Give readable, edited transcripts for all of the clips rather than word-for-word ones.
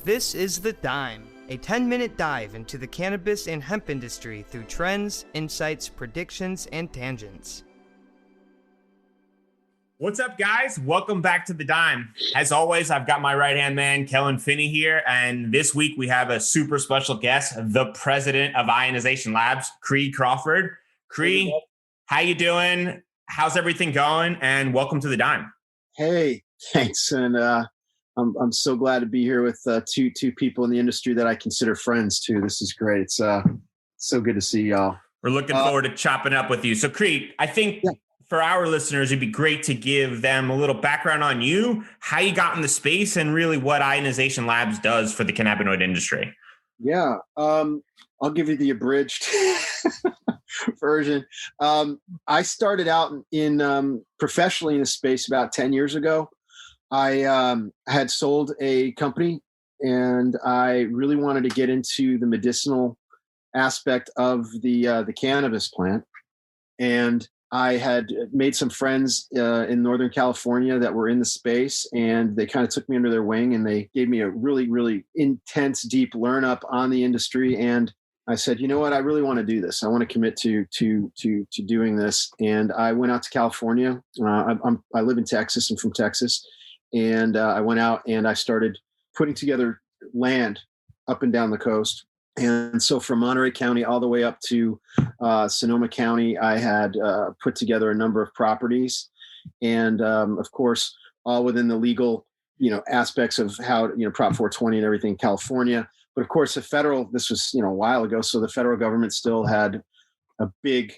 This is The Dime, a 10-minute dive into the cannabis and hemp industry through trends, insights, predictions, and tangents. What's up, guys? Welcome back to The Dime. As always, I've got my right-hand man, Kellen Finney here, and this week we have a super special guest, the president of Ionization Labs, Cree Crawford. Cree, how you doing? How's everything going? And welcome to The Dime. Hey, thanks. And I'm so glad to be here with two people in the industry that I consider friends too. This is great. It's so good to see y'all. We're looking forward to chopping up with you. So Cree, I think for our listeners, it'd be great to give them a little background on you, how you got in the space, and really what Ionization Labs does for the cannabinoid industry. Yeah, I'll give you the abridged version. I started out in professionally in the space about 10 years ago. I had sold a company and I really wanted to get into the medicinal aspect of the cannabis plant. And I had made some friends in Northern California that were in the space, and they kind of took me under their wing and they gave me a really, really intense, deep learn up on the industry. And I said, you know what, I really want to do this. I want to commit to doing this. And I went out to California. I live in Texas. I'm from Texas. And I went out and I started putting together land up and down the coast. And so from Monterey County all the way up to Sonoma County, I had put together a number of properties. And of course, all within the legal, aspects of how, Prop 420 and everything in California. But of course, this was, a while ago. So the federal government still had a big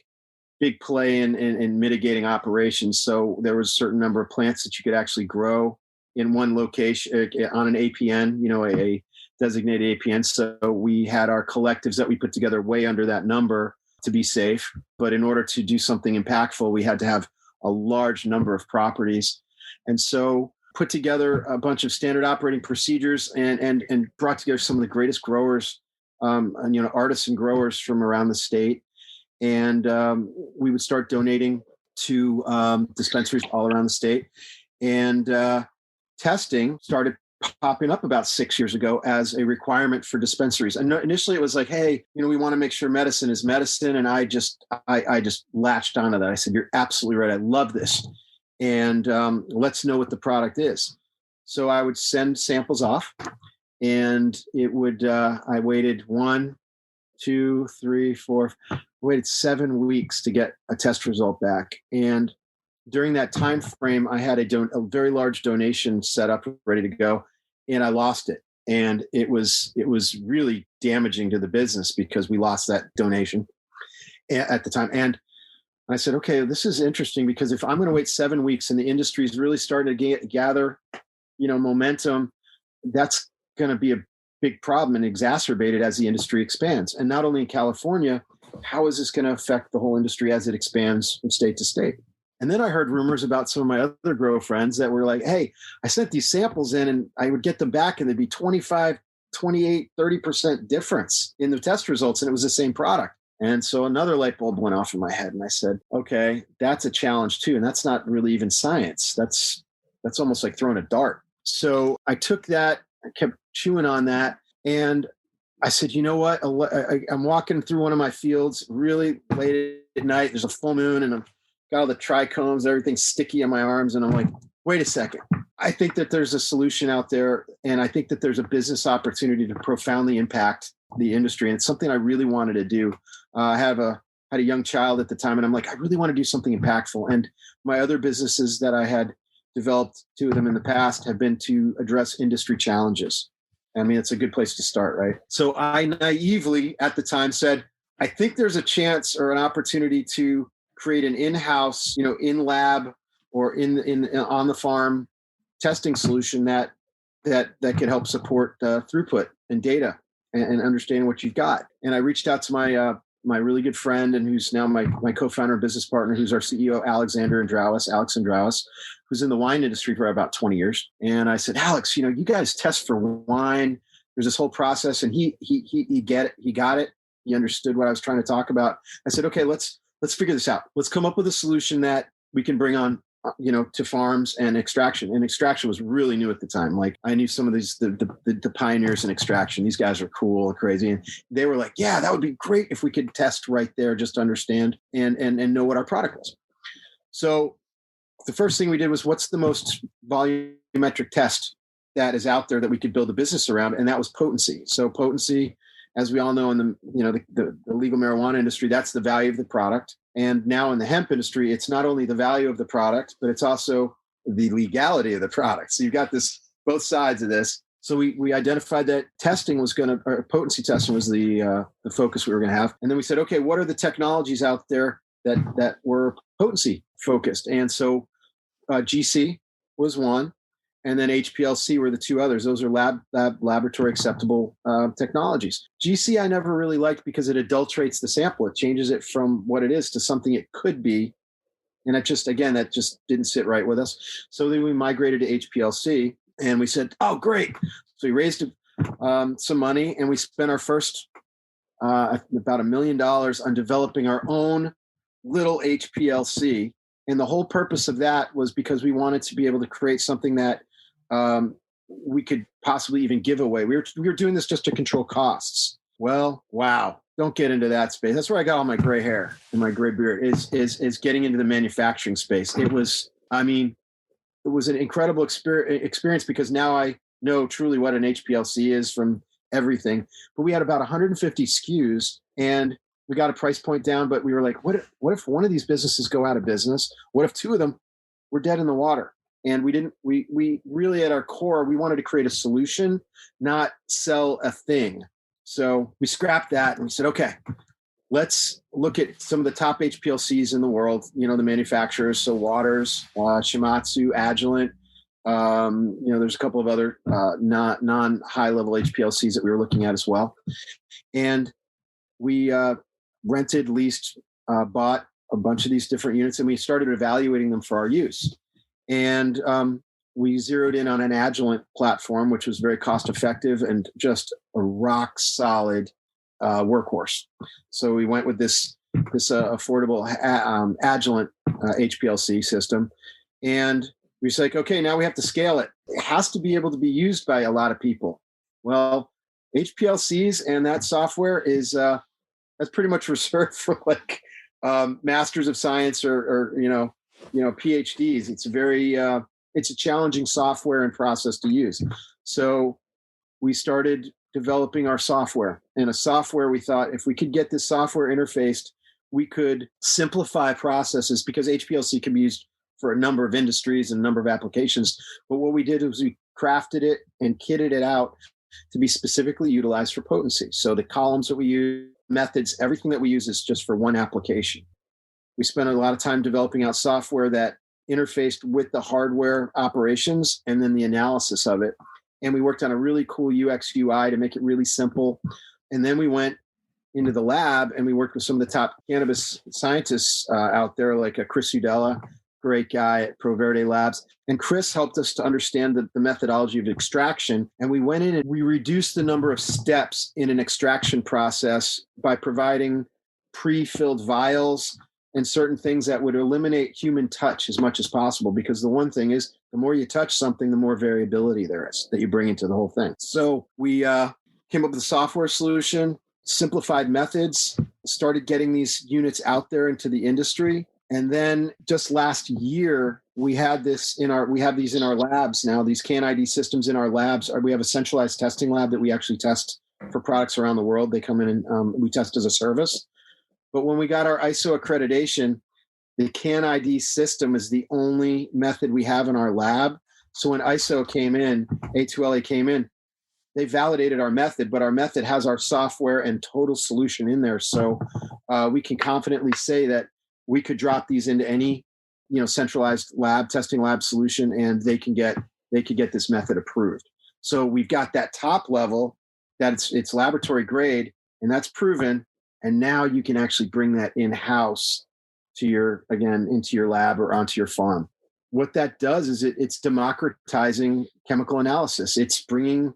play in mitigating operations. So there was a certain number of plants that you could actually grow in one location on an APN, a designated APN. So we had our collectives that we put together way under that number to be safe. But in order to do something impactful, we had to have a large number of properties. And so put together a bunch of standard operating procedures and brought together some of the greatest growers, artisan growers from around the state. And we would start donating to dispensaries all around the state. And testing started popping up about 6 years ago as a requirement for dispensaries. And initially it was like, hey, we want to make sure medicine is medicine. And I just latched onto that. I said, you're absolutely right. I love this. And let's know what the product is. So I would send samples off and it would, I waited 1, 2, 3, 4, waited 7 weeks to get a test result back. And during that time frame, I had a very large donation set up, ready to go, and I lost it. And it was really damaging to the business because we lost that donation at the time. And I said, okay, this is interesting because if I'm going to wait 7 weeks and the industry is really starting to gather, momentum, that's going to be a big problem and exacerbated as the industry expands. And not only in California, how is this going to affect the whole industry as it expands from state to state? And then I heard rumors about some of my other grow friends that were like, hey, I sent these samples in and I would get them back and there'd be 25, 28, 30% difference in the test results. And it was the same product. And so another light bulb went off in my head and I said, okay, that's a challenge too. And that's not really even science. That's almost like throwing a dart. So I took that, I kept chewing on that. And I said, you know what? I'm walking through one of my fields really late at night. There's a full moon and I'm got all the trichomes, everything's sticky on my arms. And I'm like, wait a second. I think that there's a solution out there. And I think that there's a business opportunity to profoundly impact the industry. And it's something I really wanted to do. I had a young child at the time and I'm like, I really want to do something impactful. And my other businesses that I had developed, 2 of them in the past, have been to address industry challenges. I mean, it's a good place to start, right? So I naively at the time said, I think there's a chance or an opportunity to create an in-house, in lab or in on the farm testing solution that could help support throughput and data and understanding what you've got. And I reached out to my really good friend and who's now my co-founder and business partner, who's our CEO, Alex Andraus, who's in the wine industry for about 20 years. And I said, Alex, you guys test for wine. There's this whole process, and he get it. He got it. He understood what I was trying to talk about. I said, okay, let's figure this out. Let's come up with a solution that we can bring on to farms and extraction. And extraction was really new at the time. Like I knew some of these, the pioneers in extraction. These guys are cool and crazy. And they were like, yeah, that would be great if we could test right there, just to understand and know what our product was. So the first thing we did was, what's the most volumetric test that is out there that we could build a business around? And that was potency. So potency, as we all know, in the legal marijuana industry, that's the value of the product. And now in the hemp industry, it's not only the value of the product, but it's also the legality of the product. So you've got both sides of this. So we identified that potency testing was the focus we were going to have. And then we said, okay, what are the technologies out there that were potency focused? And so GC was one. And then HPLC were the two others. Those are laboratory acceptable technologies. GC I never really liked because it adulterates the sample. It changes it from what it is to something it could be. And that just didn't sit right with us. So then we migrated to HPLC and we said, oh, great. So we raised some money and we spent our first about $1 million on developing our own little HPLC. And the whole purpose of that was because we wanted to be able to create something that we could possibly even give away. We were doing this just to control costs. Well, wow. Don't get into that space. That's where I got all my gray hair and my gray beard is getting into the manufacturing space. It was an incredible experience because now I know truly what an HPLC is from everything. But we had about 150 SKUs and we got a price point down, but we were like, what if one of these businesses go out of business? What if two of them were dead in the water? And we really at our core, we wanted to create a solution, not sell a thing. So we scrapped that and we said, okay, let's look at some of the top HPLCs in the world, the manufacturers. So Waters, Shimatsu, Agilent. There's a couple of other non-high level HPLCs that we were looking at as well. And we rented, leased, bought a bunch of these different units and we started evaluating them for our use. And we zeroed in on an Agilent platform, which was very cost effective and just a rock solid workhorse. So we went with this affordable Agilent HPLC system. And we said, like, okay, now we have to scale it. It has to be able to be used by a lot of people. Well, HPLCs and that software is that's pretty much reserved for like masters of science or PhDs. It's it's a challenging software and process to use. So we started developing our software, and a software we thought if we could get this software interfaced, we could simplify processes because HPLC can be used for a number of industries and a number of applications. But what we did was we crafted it and kitted it out to be specifically utilized for potency. So the columns that we use, methods, everything that we use is just for one application. We spent a lot of time developing out software that interfaced with the hardware operations and then the analysis of it. And we worked on a really cool UX UI to make it really simple. And then we went into the lab and we worked with some of the top cannabis scientists out there, like Chris Udella, great guy at ProVerde Labs. And Chris helped us to understand the methodology of extraction. And we went in and we reduced the number of steps in an extraction process by providing pre-filled vials and certain things that would eliminate human touch as much as possible. Because the one thing is, the more you touch something, the more variability there is that you bring into the whole thing. So we came up with a software solution, simplified methods, started getting these units out there into the industry. And then just last year, we have these in our labs now, these CannID systems in our labs. We have a centralized testing lab that we actually test for products around the world. They come in and we test as a service. But when we got our ISO accreditation, the CannID system is the only method we have in our lab. So when ISO came in, A2LA came in, they validated our method, but our method has our software and total solution in there. So we can confidently say that we could drop these into any, centralized testing lab solution, and they could get this method approved. So we've got that top level that it's laboratory grade, and that's proven. And now you can actually bring that in-house into your lab or onto your farm. What that does is it's democratizing chemical analysis. It's bringing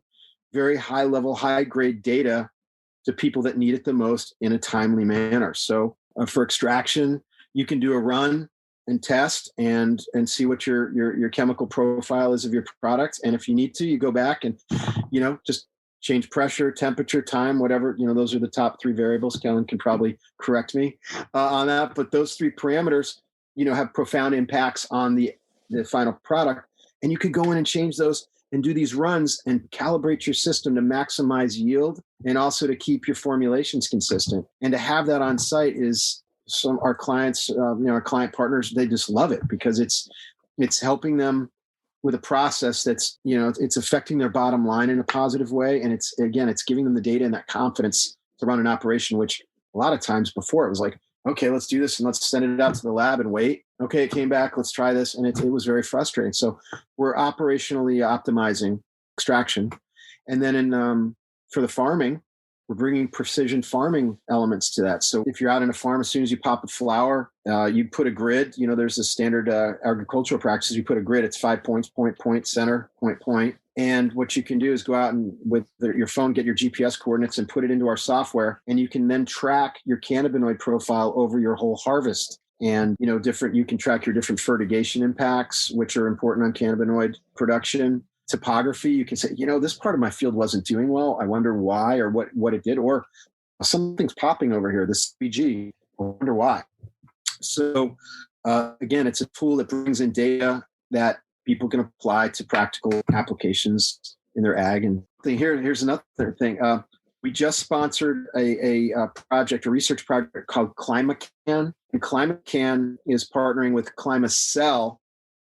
very high level, high grade data to people that need it the most in a timely manner. So for extraction, you can do a run and test and see what your chemical profile is of your product. And if you need to, you go back and, just change pressure, temperature, time, whatever, those are the top 3 variables. Kellen can probably correct me on that, but those 3 parameters, have profound impacts on the final product. And you could go in and change those and do these runs and calibrate your system to maximize yield and also to keep your formulations consistent. And to have that on site is our clients, our client partners, they just love it because it's helping them with a process that's, it's affecting their bottom line in a positive way. And it's giving them the data and that confidence to run an operation, which a lot of times before it was like, okay, let's do this and let's send it out to the lab and wait. Okay, it came back, let's try this. And it was very frustrating. So we're operationally optimizing extraction. And then for the farming, we're bringing precision farming elements to that. So if you're out in a farm, as soon as you pop a flower, you put a grid. There's a standard agricultural practices. You put a grid. It's 5 points, point, center, point. And what you can do is go out and with your phone, get your GPS coordinates and put it into our software. And you can then track your cannabinoid profile over your whole harvest. And, you can track your different fertigation impacts, which are important on cannabinoid production. Topography, you can say, this part of my field wasn't doing well. I wonder why or what it did, or something's popping over here, this BG, I wonder why. So again, it's a tool that brings in data that people can apply to practical applications in their ag. And here's another thing. We just sponsored a research project called ClimaCan. And ClimaCan is partnering with ClimaCell,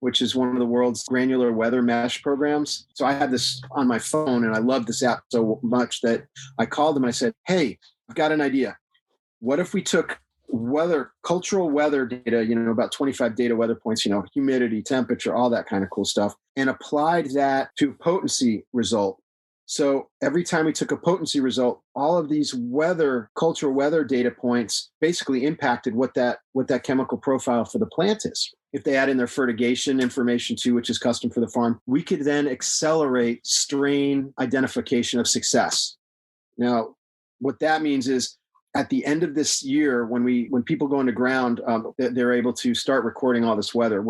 which is one of the world's granular weather mesh programs. So I had this on my phone and I love this app so much that I called them and I said, hey, I've got an idea. What if we took cultural weather data, about 25 data weather points, humidity, temperature, all that kind of cool stuff, and applied that to potency result. So every time we took a potency result, all of these cultural weather data points basically impacted what that chemical profile for the plant is. If they add in their fertigation information too, which is custom for the farm, we could then accelerate strain identification of success. Now, what that means is at the end of this year, when people go into ground, they're able to start recording all this weather.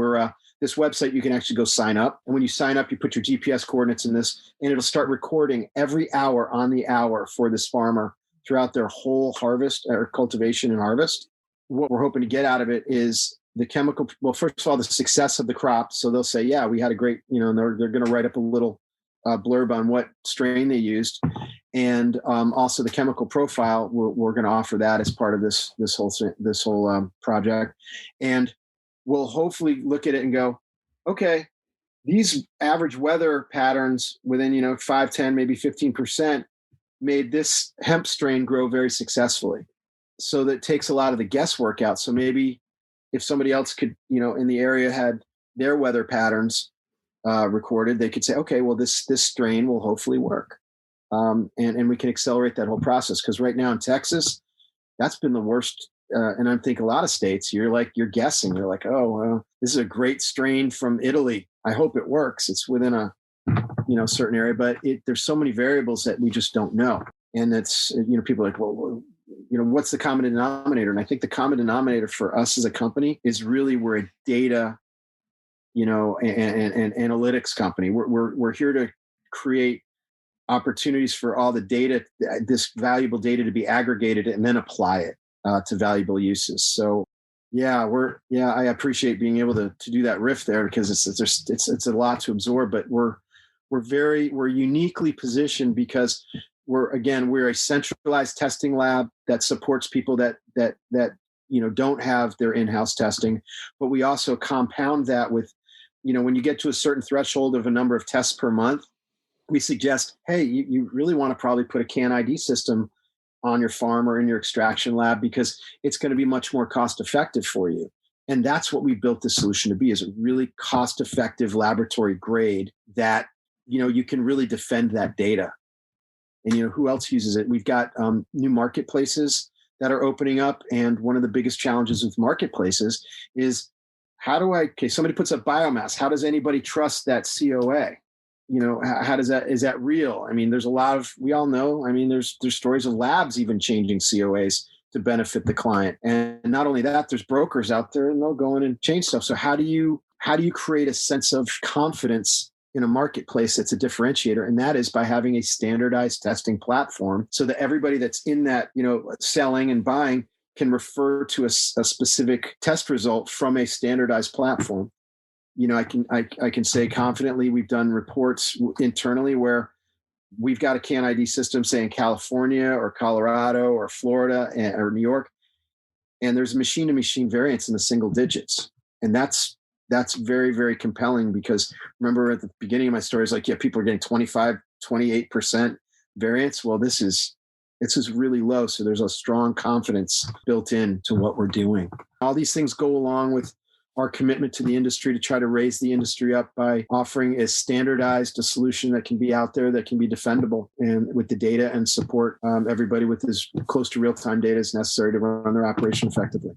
This website, you can actually go sign up. And when you sign up, you put your GPS coordinates in this, and it'll start recording every hour on the hour for this farmer throughout their whole harvest or cultivation and harvest. What we're hoping to get out of it is the chemical, well, first of all, the success of the crop. So they'll say, yeah, we had a great, and they're going to write up a little blurb on what strain they used. And also the chemical profile, we're going to offer that as part of this whole project. And we'll hopefully look at it and go, okay, these average weather patterns within, 5, 10, maybe 15% made this hemp strain grow very successfully. So that takes a lot of the guesswork out. So maybe if somebody else could, in the area had their weather patterns recorded, they could say, okay, well, this strain will hopefully work. And we can accelerate that whole process. Because right now in Texas, that's been the worst. And I think a lot of states, you're guessing. You're like, oh, well, this is a great strain from Italy. I hope it works. It's within a, certain area, but there's so many variables that we just don't know. And it's, people are like, well, what's the common denominator? And I think the common denominator for us as a company is really we're a data, and analytics company. We're here to create opportunities for all the data, this valuable data to be aggregated and then apply it to valuable uses. So I appreciate being able to do that riff there because it's a lot to absorb, but we're uniquely positioned because we're a centralized testing lab that supports people that don't have their in-house testing, but we also compound that with, when you get to a certain threshold of a number of tests per month, we suggest, hey, you really want to probably put a Can ID system on your farm or in your extraction lab because it's going to be much more cost effective for you. And that's what we built the solution to be, is a really cost effective laboratory grade that, you can really defend that data. And, who else uses it? We've got new marketplaces that are opening up. And one of the biggest challenges with marketplaces is somebody puts up biomass. How does anybody trust that COA? How is that real? I mean, there's a lot of, we all know, I mean, there's stories of labs even changing COAs to benefit the client. And not only that, there's brokers out there and they'll go in and change stuff. So how do you create a sense of confidence in a marketplace that's a differentiator? And that is by having a standardized testing platform so that everybody that's in that, selling and buying can refer to a specific test result from a standardized platform. I can say confidently we've done reports internally where we've got a Can ID system, say in California or Colorado or Florida or New York, and there's machine-to-machine variance in the single digits. And that's very, very compelling because remember at the beginning of my story, it's like, yeah, people are getting 25, 28% variance. Well, this is really low. So there's a strong confidence built into what we're doing. All these things go along with our commitment to the industry to try to raise the industry up by offering as standardized a solution that can be out there, that can be defendable, and with the data and support everybody with as close to real-time data as necessary to run their operation effectively.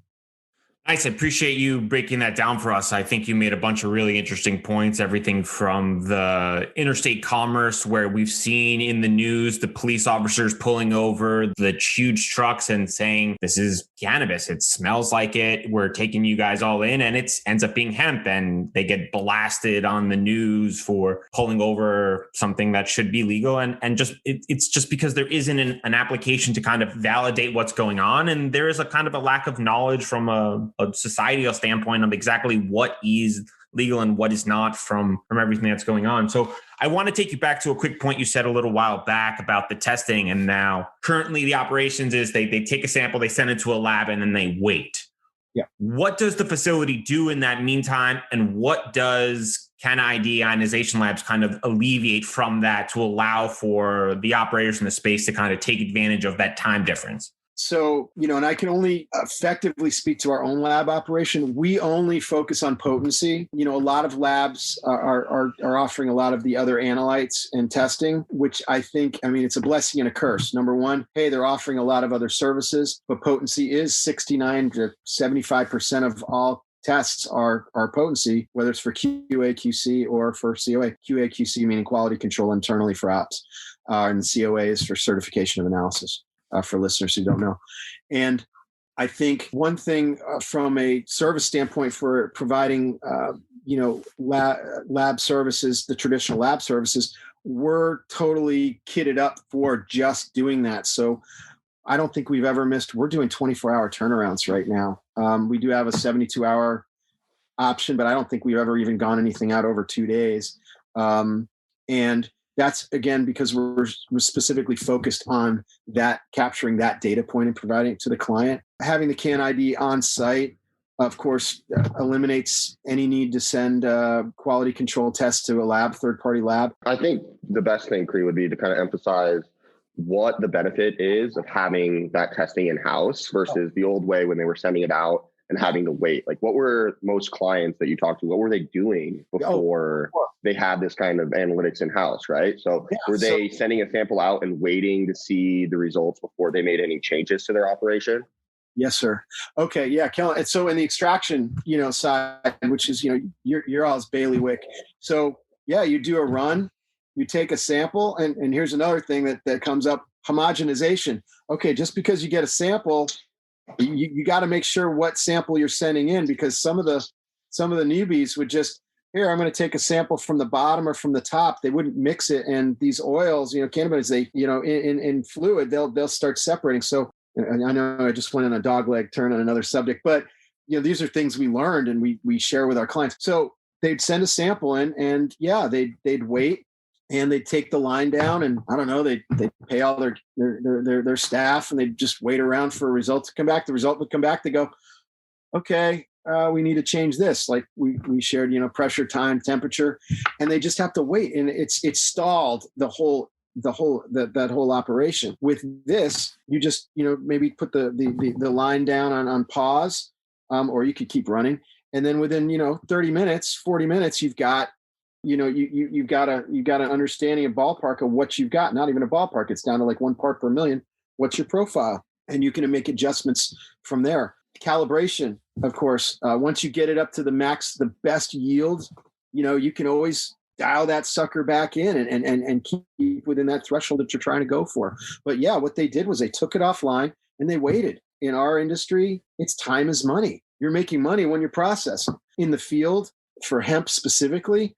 Nice. I appreciate you breaking that down for us. I think you made a bunch of really interesting points, everything from the interstate commerce, where we've seen in the news the police officers pulling over the huge trucks and saying, this is cannabis. It smells like it. We're taking you guys all in, and it ends up being hemp. And they get blasted on the news for pulling over something that should be legal. And it's just because there isn't an application to kind of validate what's going on. And there is a kind of a lack of knowledge from a societal standpoint of exactly what is legal and what is not from everything that's going on. So I want to take you back to a quick point you said a little while back about the testing. And now currently the operations is they take a sample, they send it to a lab, and then they wait. Yeah. What does the facility do in that meantime? And what does Ionization Labs kind of alleviate from that to allow for the operators in the space to kind of take advantage of that time difference? So, and I can only effectively speak to our own lab operation. We only focus on potency. A lot of labs are offering a lot of the other analytes and testing, which I think, it's a blessing and a curse. Number one, hey, they're offering a lot of other services, but potency is 69 to 75% of all tests are potency, whether it's for QA, QC, or for COA. QA, QC meaning quality control internally for ops, and the COA is for certification of analysis. For listeners who don't know. And I think one thing from a service standpoint for providing, lab services, the traditional lab services, we're totally kitted up for just doing that. So I don't think we've ever missed. We're doing 24-hour turnarounds right now. We do have a 72-hour option, but I don't think we've ever even gone anything out over 2 days. And that's, again, because we're specifically focused on that, capturing that data point and providing it to the client. Having the Can ID on site, of course, eliminates any need to send quality control tests to a lab, third-party lab. I think the best thing, Cree, would be to kind of emphasize what the benefit is of having that testing in-house versus the old way when they were sending it out and having to wait. Like, what were most clients that you talked to, what were they doing before they had this kind of analytics in-house, right? So were they sending a sample out and waiting to see the results before they made any changes to their operation? Yes, sir. Okay. Yeah. Kellen. And so in the extraction, side, which is, you're all's bailiwick. So yeah, you do a run, you take a sample, and here's another thing that comes up: homogenization. Okay. Just because you get a sample, you got to make sure what sample you're sending in, because some of the newbies would just, here, I'm going to take a sample from the bottom or from the top. They wouldn't mix it. And these oils, cannabinoids, they, in fluid, they'll start separating. So I know I just went on a dogleg turn on another subject, but these are things we learned and we share with our clients. So they'd send a sample in, and yeah, they'd wait, and they'd take the line down, and I don't know, they'd pay all their staff, and they'd just wait around for a result to come back. The result would come back. They go, okay, we need to change this. Like we shared, pressure, time, temperature, and they just have to wait. And it's stalled that whole operation. With this, you just, maybe put the line down on pause, or you could keep running. And then within, 30 minutes, 40 minutes, you've got, you've got an understanding of ballpark of what you've got. Not even a ballpark. It's down to like 1 part per million. What's your profile? And you can make adjustments from there. Calibration, of course, once you get it up to the max, the best yield, you can always dial that sucker back in and keep within that threshold that you're trying to go for. But yeah, what they did was they took it offline and they waited. in our industry, it's time is money. You're making money when you're processing. In the field, for hemp specifically,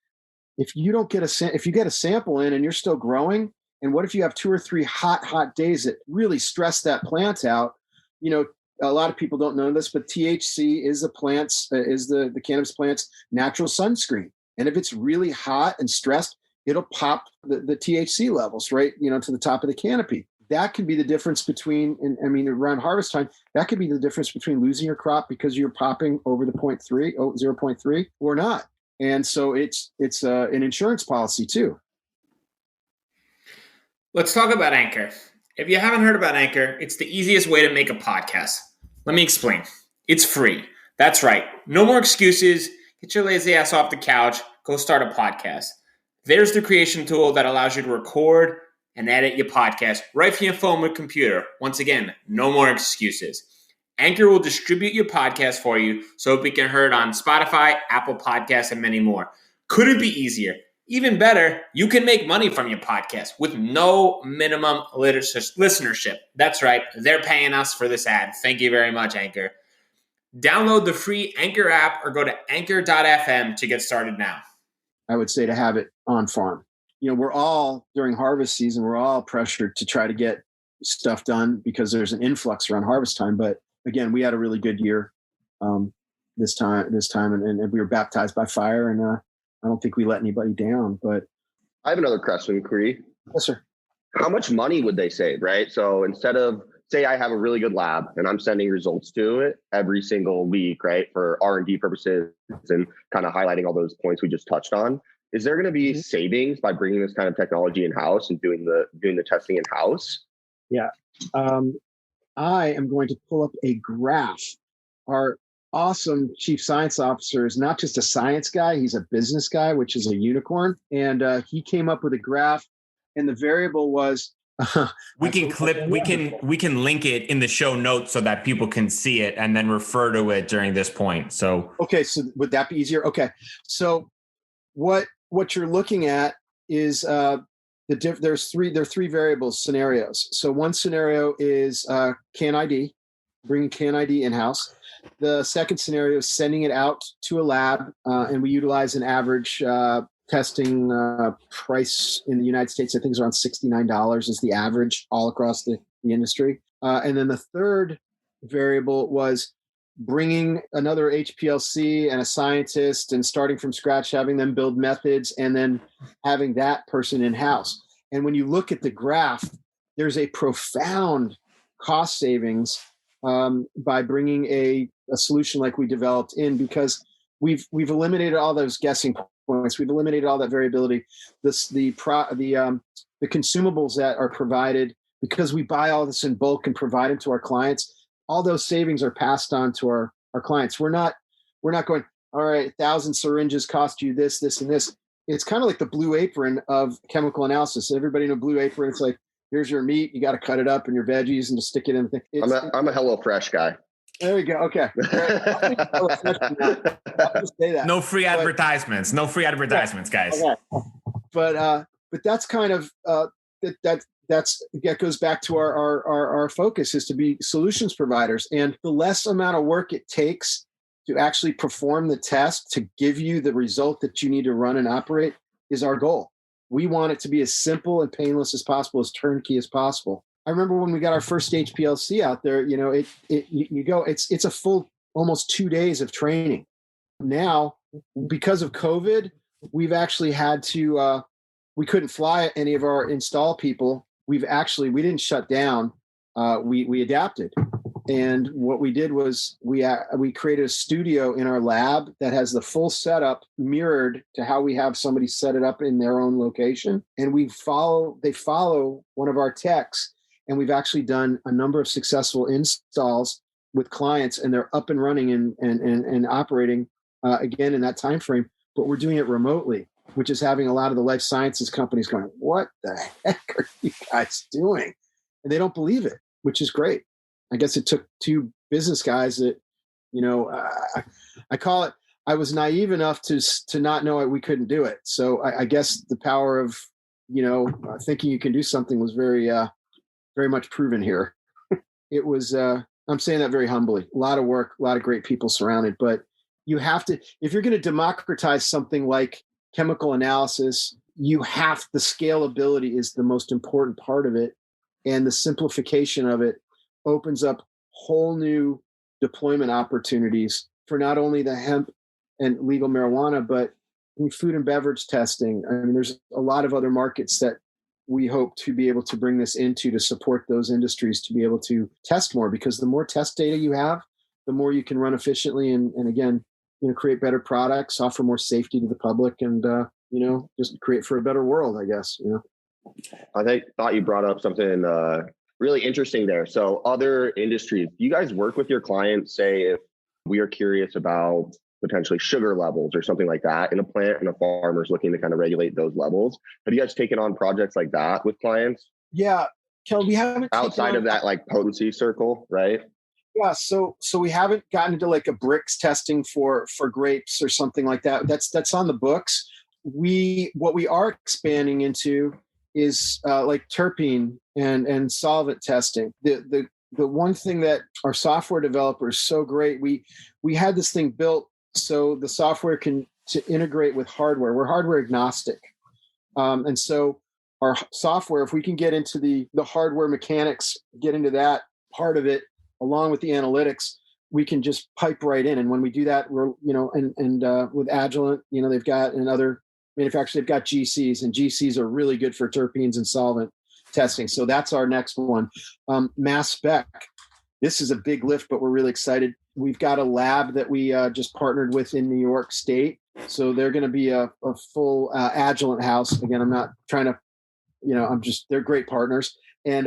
if you get a sample in and you're still growing, and what if you have 2 or 3 hot days that really stress that plant out? A lot of people don't know this, but THC is the cannabis plant's natural sunscreen. And if it's really hot and stressed, it'll pop the THC levels right, to the top of the canopy. That could be the difference between, around harvest time, that could be the difference between losing your crop because you're popping over the 0.3 or not. And so it's an insurance policy too. Let's talk about Anchor. If you haven't heard about Anchor, it's the easiest way to make a podcast. Let me explain. It's free. That's right. No more excuses. Get your lazy ass off the couch. Go start a podcast. There's the creation tool that allows you to record and edit your podcast right from your phone or computer. Once again, no more excuses. Anchor will distribute your podcast for you so it can be heard on Spotify, Apple Podcasts, and many more. Could it be easier? Even better, you can make money from your podcast with no minimum listenership. That's right. They're paying us for this ad. Thank you very much, Anchor. Download the free Anchor app or go to anchor.fm to get started now. I would say to have it on farm. We're all, during harvest season, we're all pressured to try to get stuff done because there's an influx around harvest time. But again, we had a really good year this time, and we were baptized by fire, and I don't think we let anybody down. But I have another question, Cree. Yes, sir. How much money would they save, right? So instead of, say I have a really good lab and I'm sending results to it every single week, right, for R&D purposes and kind of highlighting all those points we just touched on, is there going to be savings by bringing this kind of technology in-house and doing the testing in-house? Yeah. I am going to pull up a graph. Our awesome chief science officer is not just a science guy, he's a business guy, which is a unicorn. And he came up with a graph, and the variable was we can link it in the show notes so that people can see it and then refer to it during this point. So so would that be easier? Okay. So what you're looking at is there are three variables scenarios. So one scenario is CannID, bringing CannID in-house. The second scenario is sending it out to a lab, and we utilize an average testing price in the United States. I think it's around $69 is the average all across the industry. And then the third variable was bringing another HPLC and a scientist and starting from scratch, having them build methods, and then having that person in-house. And when you look at the graph, there's a profound cost savings by bringing a solution like we developed in, because we've eliminated all those guessing points. We've eliminated all that variability. The consumables that are provided, because we buy all this in bulk and provide them to our clients, all those savings are passed on to our clients. We're not going, all right, 1,000 syringes cost you this, and this. It's kind of like the Blue Apron of chemical analysis. Everybody in a Blue Apron, it's like, here's your meat. You got to cut it up and your veggies and just stick it in the thing. I'm a HelloFresh guy. There we go. Okay. I'll just say that. No free advertisements. No free advertisements, guys. Okay. But that's kind of that goes back to our focus is to be solutions providers, and the less amount of work it takes to actually perform the test to give you the result that you need to run and operate is our goal. We want it to be as simple and painless as possible, as turnkey as possible. I remember when we got our first HPLC out there, it's a full almost 2 days of training. Now, because of COVID, we've actually had to, we couldn't fly any of our install people. We didn't shut down. We adapted. And what we did was we created a studio in our lab that has the full setup mirrored to how we have somebody set it up in their own location. And they follow one of our techs. And we've actually done a number of successful installs with clients, and they're up and running and operating again in that time frame. But we're doing it remotely, which is having a lot of the life sciences companies going, "What the heck are you guys doing?" And they don't believe it, which is great. I guess it took two business guys that, I call it, I was naive enough to not know we couldn't do it. So I guess the power of, thinking you can do something was very, very much proven here. It was, I'm saying that very humbly. A lot of work, a lot of great people surrounded, but you have to, if you're going to democratize something like chemical analysis, the scalability is the most important part of it. And the simplification of it opens up whole new deployment opportunities for not only the hemp and legal marijuana, but in food and beverage testing. I mean, there's a lot of other markets that we hope to be able to bring this into to support those industries to be able to test more, because the more test data you have, the more you can run efficiently and again, create better products, offer more safety to the public, and just create for a better world, I guess. I thought you brought up something really interesting there. So other industries, do you guys work with your clients, say if we are curious about potentially sugar levels or something like that in a plant and a farmer's looking to kind of regulate those levels? Have you guys taken on projects like that with clients? Yeah, Kel, we haven't outside of that like potency circle, right? Yeah, so we haven't gotten into like a bricks testing for grapes or something like that. That's on the books. What we are expanding into is like terpene and solvent testing. The one thing that our software developer is so great, we had this thing built so the software can to integrate with hardware. We're hardware agnostic, and so our software, if we can get into the hardware mechanics, get into that part of it along with the analytics, we can just pipe right in. And when we do that, we're with Agilent, they've got, and other manufacturers, they've got GCs, and GCs are really good for terpenes and solvent testing. So that's our next one. Mass spec. This is a big lift, but we're really excited. We've got a lab that we just partnered with in New York State. So they're going to be a full Agilent house. Again, I'm not trying to, they're great partners. And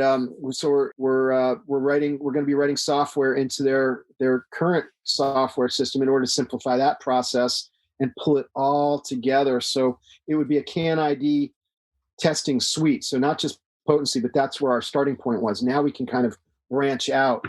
so we're going to be writing software into their current software system in order to simplify that process and pull it all together. So it would be a CAN-ID testing suite. So not just potency, but that's where our starting point was. Now we can kind of branch out.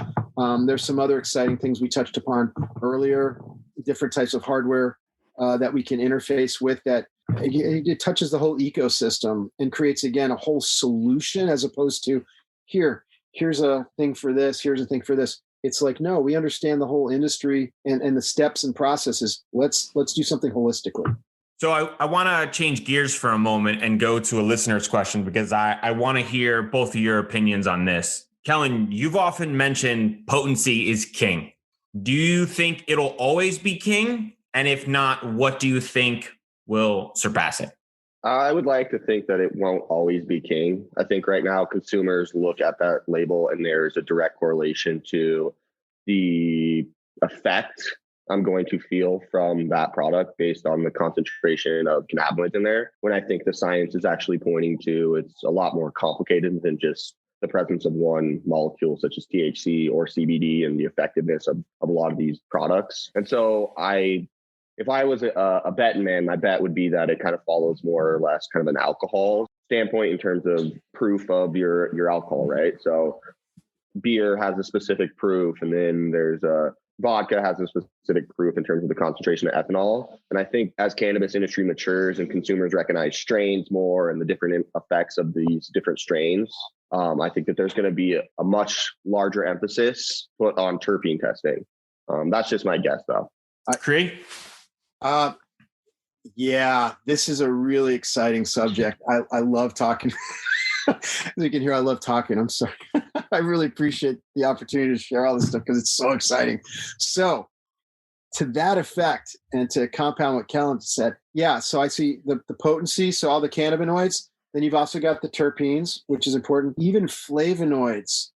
There's some other exciting things we touched upon earlier, different types of hardware that we can interface with that. It touches the whole ecosystem and creates, again, a whole solution as opposed to here's a thing for this, here's a thing for this. It's like, no, we understand the whole industry and the steps and processes. Let's do something holistically. So I want to change gears for a moment and go to a listener's question, because I want to hear both of your opinions on this. Kellen, you've often mentioned potency is king. Do you think it'll always be king? And if not, what do you think will surpass it? I would like to think that it won't always be king. I think right now consumers look at that label and there's a direct correlation to the effect I'm going to feel from that product based on the concentration of cannabinoids in there, when I think the science is actually pointing to it's a lot more complicated than just the presence of one molecule such as THC or CBD and the effectiveness of a lot of these products. And so if I was a betting man, my bet would be that it kind of follows more or less kind of an alcohol standpoint in terms of proof of your alcohol, right? So beer has a specific proof, and then there's vodka has a specific proof in terms of the concentration of ethanol. And I think as cannabis industry matures and consumers recognize strains more and the different effects of these different strains, I think that there's going to be a much larger emphasis put on terpene testing. That's just my guess, though. Cree? Yeah, this is a really exciting subject. I love talking. As you can hear, I love talking. I'm sorry. I really appreciate the opportunity to share all this stuff because it's so exciting. So to that effect, and to compound what Kellen said, yeah, so I see the potency, so all the cannabinoids. Then you've also got the terpenes, which is important. Even flavonoids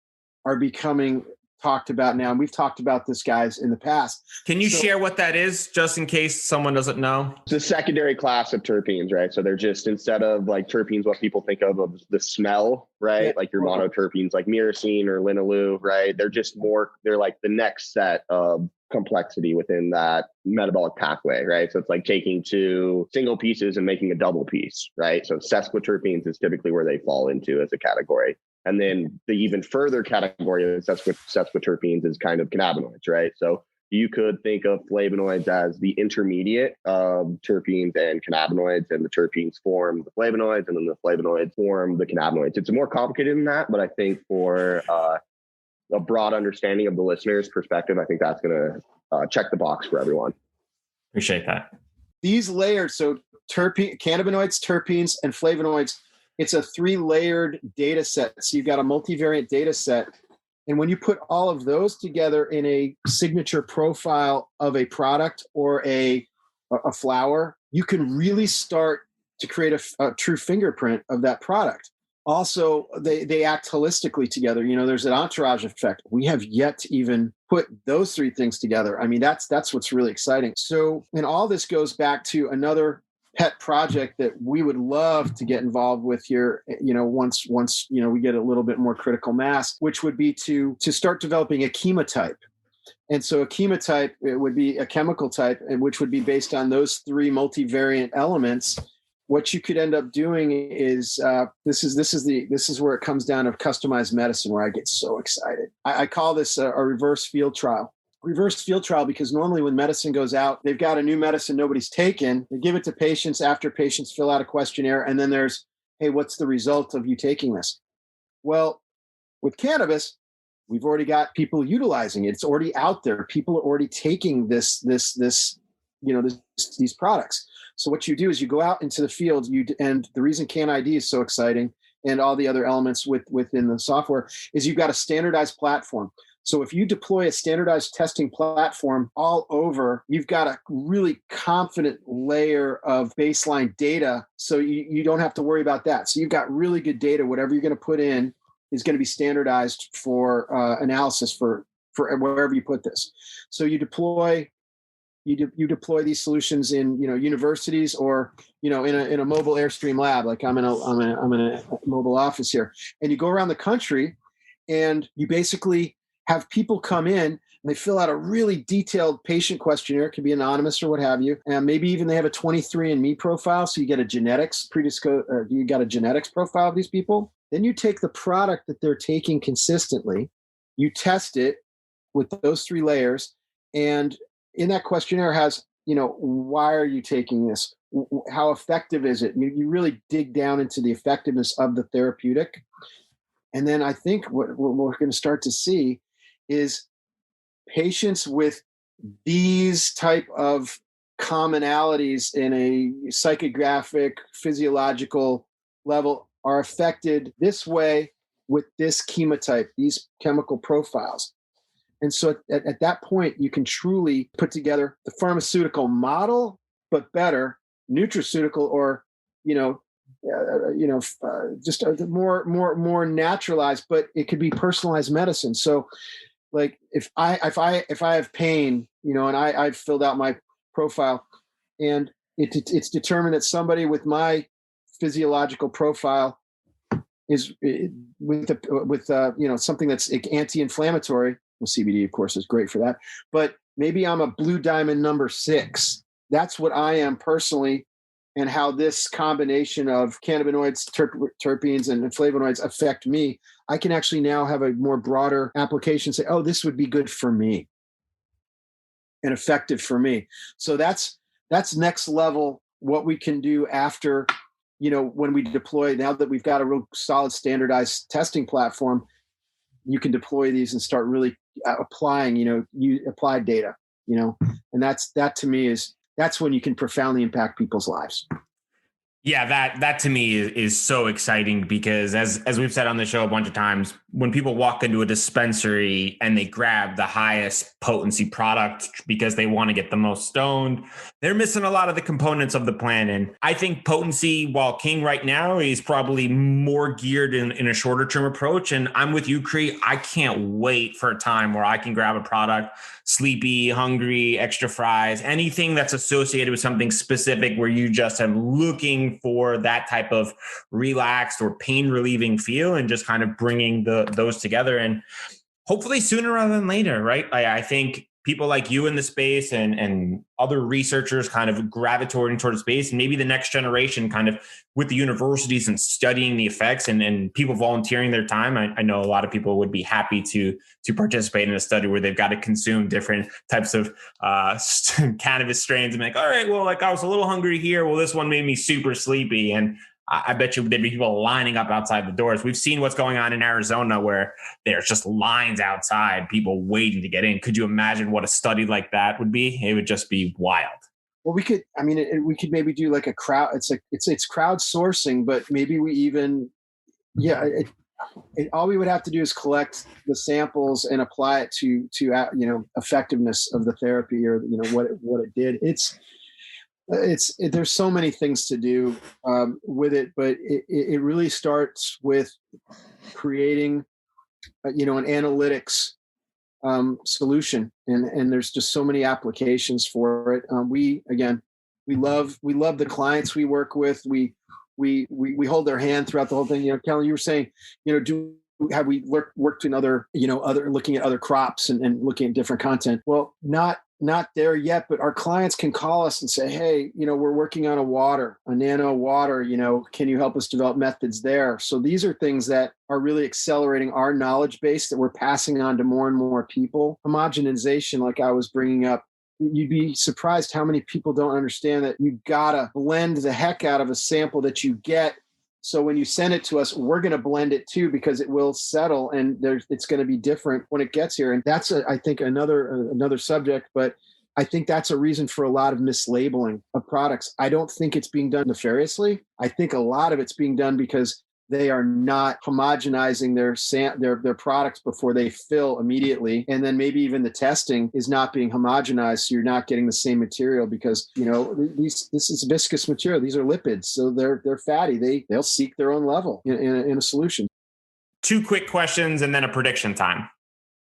are becoming talked about now. And we've talked about this, guys, in the past. Can you share what that is, just in case someone doesn't know? It's a secondary class of terpenes, right? So they're just, instead of like terpenes, what people think of the smell, right? Yeah. Like your monoterpenes, like myrcene or linalool, right? They're just more, they're like the next set of complexity within that metabolic pathway, right? So it's like taking two single pieces and making a double piece, right? So sesquiterpenes is typically where they fall into as a category. And then the even further category of sesquiterpenes is kind of cannabinoids, right? So you could think of flavonoids as the intermediate of terpenes and cannabinoids, and the terpenes form the flavonoids, and then the flavonoids form the cannabinoids. It's more complicated than that, but I think for a broad understanding of the listener's perspective, I think that's going to check the box for everyone. Appreciate that. These layers, so cannabinoids, terpenes, and flavonoids, it's a 3-layered data set. So you've got a multivariate data set. And when you put all of those together in a signature profile of a product or a flower, you can really start to create a true fingerprint of that product. Also, they act holistically together. You know, there's an entourage effect. We have yet to even put those 3 things together. I mean, that's what's really exciting. So, and all this goes back to another pet project that we would love to get involved with here, you know, once you know, we get a little bit more critical mass, which would be to start developing a chemotype. And so a chemotype, it would be a chemical type, and which would be based on those 3 multivariant elements. What you could end up doing is this is where it comes down to customized medicine, where I get so excited. I call this a reverse field trial. Reverse field trial, because normally when medicine goes out, they've got a new medicine nobody's taken. They give it to patients after patients fill out a questionnaire, and then there's, hey, what's the result of you taking this? Well, with cannabis, we've already got people utilizing it. It's already out there. People are already taking these products. So what you do is you go out into the field, and the reason CanID is so exciting and all the other elements within the software is you've got a standardized platform. So if you deploy a standardized testing platform all over, you've got a really confident layer of baseline data. So you don't have to worry about that. So you've got really good data. Whatever you're going to put in is going to be standardized for analysis for wherever you put this. So you deploy these solutions in, you know, universities or, you know, in a mobile Airstream lab. Like I'm in a mobile office here, and you go around the country, and you basically have people come in and they fill out a really detailed patient questionnaire. It can be anonymous or what have you, and maybe even they have a 23andMe profile, so you get a genetics you got a genetics profile of these people. Then you take the product that they're taking consistently, you test it with those 3 layers, and in that questionnaire has, you know, why are you taking this? How effective is it? You really dig down into the effectiveness of the therapeutic. And then I think what we're going to start to see is patients with these type of commonalities in a psychographic, physiological level are affected this way with this chemotype, these chemical profiles. And so at that point, you can truly put together the pharmaceutical model, but better nutraceutical, or, just more naturalized, but it could be personalized medicine. So like if I have pain, you know, and I've filled out my profile, and it's determined that somebody with my physiological profile is with something that's anti-inflammatory. Well, CBD, of course, is great for that. But maybe I'm a blue diamond number 6. That's what I am personally, and how this combination of cannabinoids, terpenes, and flavonoids affect me. I can actually now have a more broader application, say, oh, this would be good for me and effective for me. So that's next level what we can do after, you know, when we deploy, now that we've got a real solid standardized testing platform, you can deploy these and start really applying, you apply data, and that to me that's when you can profoundly impact people's lives. Yeah, that to me is so exciting, because as we've said on the show a bunch of times, when people walk into a dispensary and they grab the highest potency product because they want to get the most stoned, they're missing a lot of the components of the plan. And I think potency, while king right now, is probably more geared in a shorter term approach. And I'm with you, Cree. I can't wait for a time where I can grab a product, sleepy, hungry, extra fries, anything that's associated with something specific where you just are looking for that type of relaxed or pain relieving feel, and just kind of bringing those together, and hopefully sooner rather than later, right? I think people like you in the space and other researchers kind of gravitating towards space, and maybe the next generation kind of with the universities and studying the effects and people volunteering their time. I know a lot of people would be happy to participate in a study where they've got to consume different types of cannabis strains and be like, all right, well, like I was a little hungry here. Well, this one made me super sleepy. And I bet you there'd be people lining up outside the doors. We've seen what's going on in Arizona where there's just lines outside, people waiting to get in. Could you imagine what a study like that would be? It would just be wild. Well, we could maybe do like a crowd. It's crowdsourcing, but maybe we even, all we would have to do is collect the samples and apply it to effectiveness of the therapy, or what it did. There's so many things to do with it, but it really starts with creating an analytics solution, and there's just so many applications for it. We love the clients we work with. We hold their hand throughout the whole thing. Kellen, you were saying, have we worked in other looking at other crops and looking at different content? Well, not there yet, but our clients can call us and say, hey, we're working on a nano water, can you help us develop methods there? So these are things that are really accelerating our knowledge base that we're passing on to more and more people. Homogenization, like I was bringing up, you'd be surprised how many people don't understand that you gotta blend the heck out of a sample that you get. So when you send it to us, we're going to blend it too, because it will settle, and it's going to be different when it gets here. And that's, I think, another subject, but I think that's a reason for a lot of mislabeling of products. I don't think it's being done nefariously. I think a lot of it's being done because they are not homogenizing their products before they fill immediately. And then maybe even the testing is not being homogenized. So you're not getting the same material because, this is viscous material. These are lipids. So they're fatty. They'll seek their own level in a solution. 2 quick questions and then a prediction time.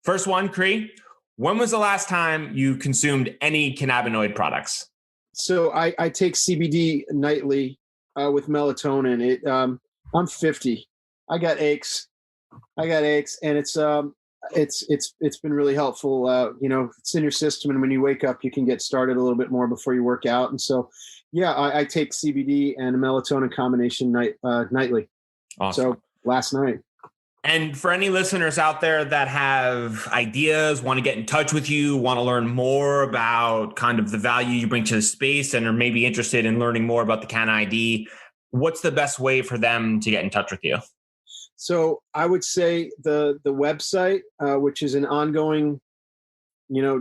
First one, Cree, when was the last time you consumed any cannabinoid products? So I take CBD nightly with melatonin. I'm 50. I got aches, and it's been really helpful. It's in your system, and when you wake up, you can get started a little bit more before you work out. And so, I take CBD and a melatonin combination nightly. Awesome. So last night. And for any listeners out there that have ideas, want to get in touch with you, want to learn more about kind of the value you bring to the space, and are maybe interested in learning more about the Can ID, what's the best way for them to get in touch with you? So I would say the website, which is an ongoing,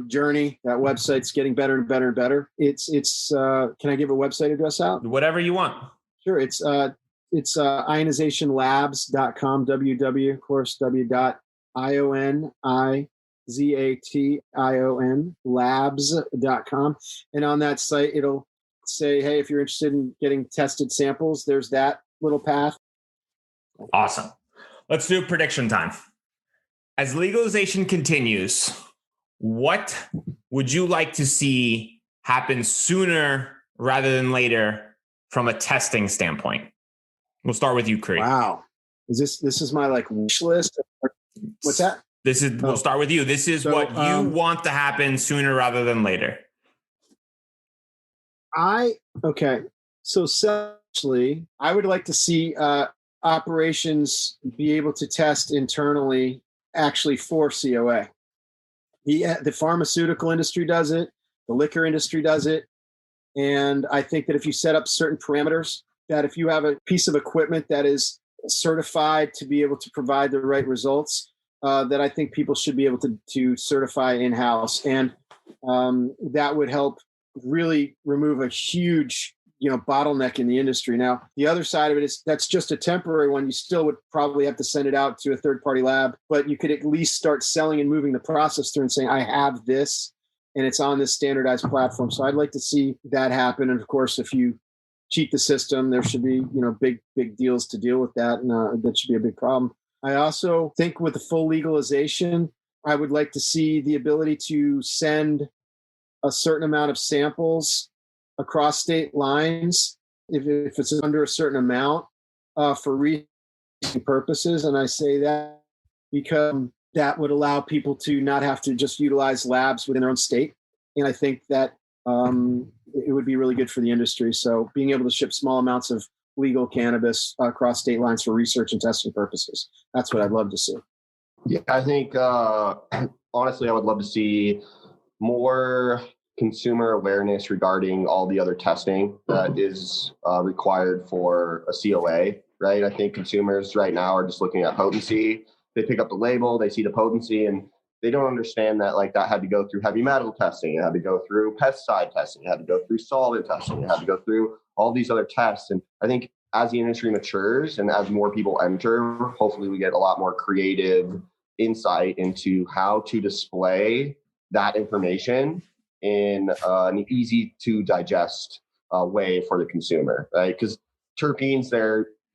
journey. That website's getting better and better and better. It's can I give a website address out? Whatever you want. Sure. It's ionizationlabs.com, www, of course, w.ionization labs.com. And on that site, it'll say, hey, if you're interested in getting tested samples, there's that little path. Awesome. Let's do prediction time. As legalization continues, what would you like to see happen sooner rather than later from a testing standpoint? We'll start with you, Cree. Wow. This is my wish list? What's that? We'll start with you. This is what you want to happen sooner rather than later. So essentially, I would like to see operations be able to test internally actually for COA. The pharmaceutical industry does it, the liquor industry does it, and I think that if you set up certain parameters, that if you have a piece of equipment that is certified to be able to provide the right results, that I think people should be able to certify in-house, and that would help really remove a huge, bottleneck in the industry. Now, the other side of it is that's just a temporary one. You still would probably have to send it out to a third-party lab, but you could at least start selling and moving the process through and saying, I have this, and it's on this standardized platform. So I'd like to see that happen. And of course, if you cheat the system, there should be, big deals to deal with that, and that should be a big problem. I also think with the full legalization, I would like to see the ability to send a certain amount of samples across state lines, if it's under a certain amount, for research purposes. And I say that because that would allow people to not have to just utilize labs within their own state. And I think that it would be really good for the industry. So being able to ship small amounts of legal cannabis across state lines for research and testing purposes, that's what I'd love to see. Yeah, I think honestly, I would love to see more consumer awareness regarding all the other testing that is required for a COA, right? I think consumers right now are just looking at potency. They pick up the label, they see the potency, and they don't understand that like that had to go through heavy metal testing, it had to go through pesticide testing, it had to go through solvent testing, it had to go through all these other tests. And I think as the industry matures and as more people enter, hopefully we get a lot more creative insight into how to display that information in an easy to digest way for the consumer, right? Because terpenes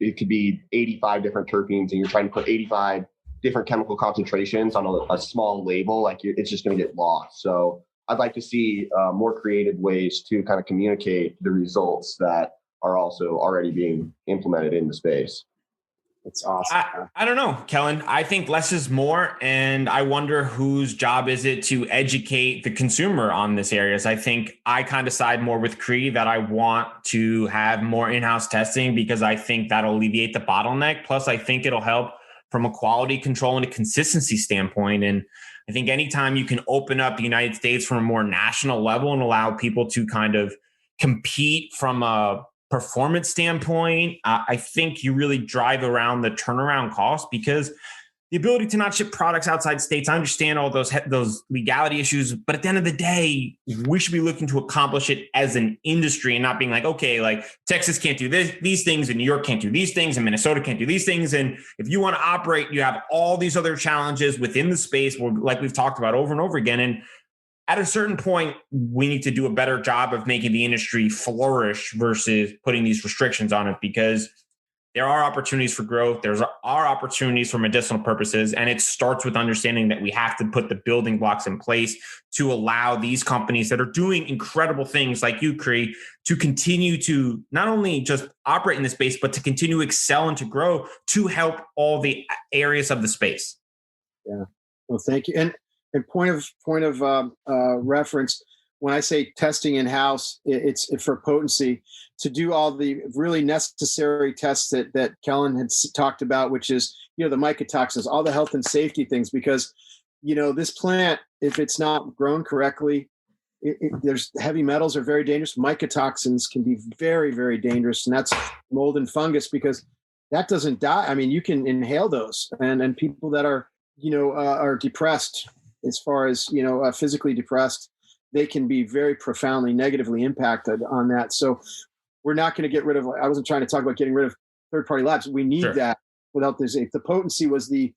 it could be 85 different terpenes and you're trying to put 85 different chemical concentrations on a small label, like it's just going to get lost. So I'd like to see more creative ways to kind of communicate the results that are also already being implemented in the space. It's awesome. I don't know, Kellen. I think less is more. And I wonder whose job is it to educate the consumer on this areas. I think I kind of side more with Cree that I want to have more in-house testing because I think that'll alleviate the bottleneck. Plus, I think it'll help from a quality control and a consistency standpoint. And I think anytime you can open up the United States from a more national level and allow people to kind of compete from a performance standpoint, I think you really drive around the turnaround cost because the ability to not ship products outside states, I understand all those legality issues, but at the end of the day, we should be looking to accomplish it as an industry and not being like, okay, like Texas can't do these things and New York can't do these things and Minnesota can't do these things. And if you want to operate, you have all these other challenges within the space like we've talked about over and over again. And at a certain point, we need to do a better job of making the industry flourish versus putting these restrictions on it because there are opportunities for growth. There are opportunities for medicinal purposes. And it starts with understanding that we have to put the building blocks in place to allow these companies that are doing incredible things like you, Cree, to continue to not only just operate in the space, but to continue to excel and to grow to help all the areas of the space. Yeah. Well, thank you. And point of reference, when I say testing in-house, it's for potency to do all the really necessary tests that Kellen had talked about, which is, the mycotoxins, all the health and safety things, because, this plant, if it's not grown correctly, there's heavy metals are very dangerous. Mycotoxins can be very, very dangerous. And that's mold and fungus because that doesn't die. I mean, you can inhale those and people that are depressed as far as, physically depressed, they can be very profoundly negatively impacted on that. So we're not going to get rid of, I wasn't trying to talk about getting rid of third-party labs. We need that without this. The potency was the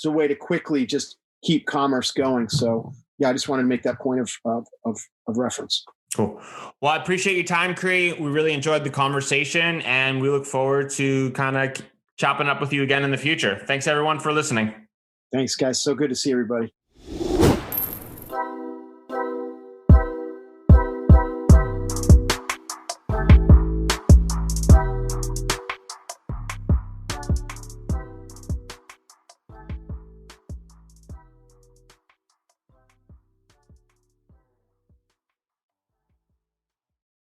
way to quickly just keep commerce going. So yeah, I just wanted to make that point of reference. Cool. Well, I appreciate your time, Cree. We really enjoyed the conversation and we look forward to kind of chopping up with you again in the future. Thanks everyone for listening. Thanks guys. So good to see everybody.